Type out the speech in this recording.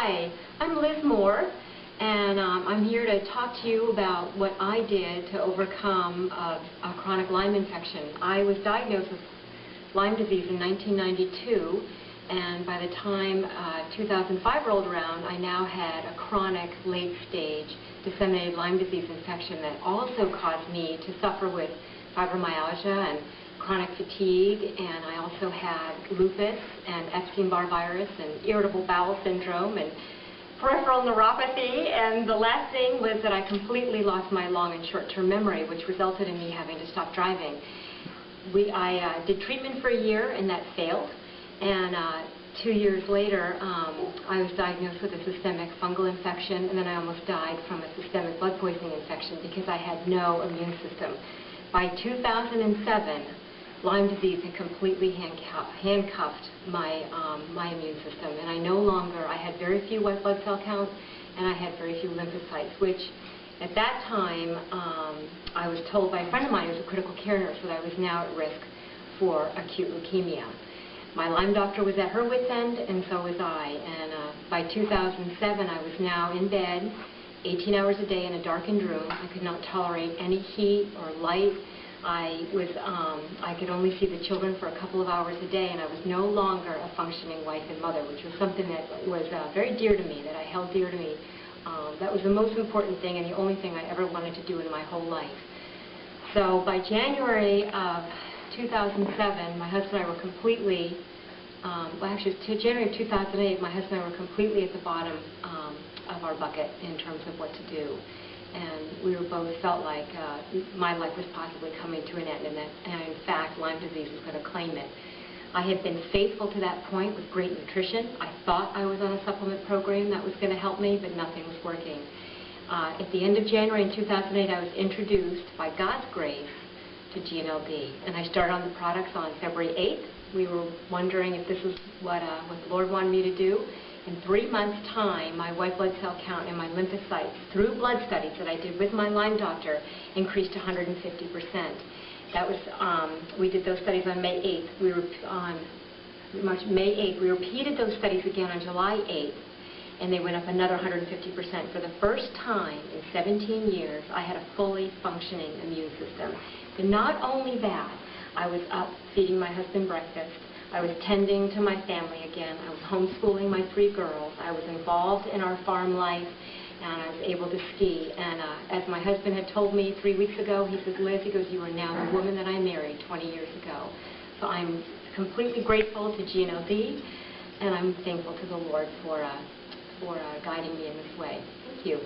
Hi, I'm Liz Moore, and I'm here to talk to you about what I did to overcome a chronic Lyme infection. I was diagnosed with Lyme disease in 1992, and by the time 2005 rolled around, I now had a chronic late-stage disseminated Lyme disease infection that also caused me to suffer with fibromyalgia and chronic fatigue, and I also had lupus and Epstein-Barr virus and irritable bowel syndrome and peripheral neuropathy, and the last thing was that I completely lost my long and short-term memory, which resulted in me having to stop driving. I did treatment for a year, and that failed, and 2 years later I was diagnosed with a systemic fungal infection, and then I almost died from a systemic blood poisoning infection because I had no immune system. By 2007, Lyme disease had completely handcuffed my immune system, and I had very few white blood cell counts, and I had very few lymphocytes, which at that time I was told by a friend of mine who was a critical care nurse that I was now at risk for acute leukemia. My Lyme doctor was at her wit's end, and so was I, and by 2007 I was now in bed 18 hours a day in a darkened room. I could not tolerate any heat or light. I could only see the children for a couple of hours a day, and I was no longer a functioning wife and mother, which was something that was very dear to me, that I held dear to me. That was the most important thing and the only thing I ever wanted to do in my whole life. So by January of 2007, my husband and I were completely, to January of 2008, my husband and I were completely at the bottom of our bucket in terms of what to do. And we both felt like my life was possibly coming to an end, and in fact Lyme disease was going to claim it. I had been faithful to that point with great nutrition. I thought I was on a supplement program that was going to help me, but nothing was working. At the end of January in 2008, I was introduced, by God's grace, to GNLD, and I started on the products on February 8th. We were wondering if this was what the Lord wanted me to do. In 3 months' time, my white blood cell count and my lymphocytes, through blood studies that I did with my Lyme doctor, increased to 150%. That was, we did those studies on May 8th. We were on May 8th. We repeated those studies again on July 8th, and they went up another 150%. For the first time in 17 years, I had a fully functioning immune system. And not only that, I was up feeding my husband breakfast. I was tending to my family again. I was homeschooling my 3 girls. I was involved in our farm life, and I was able to ski. And as my husband had told me 3 weeks ago, he says, Liz, he goes, you are now the woman that I married 20 years ago. So I'm completely grateful to GNLD, and I'm thankful to the Lord for guiding me in this way. Thank you.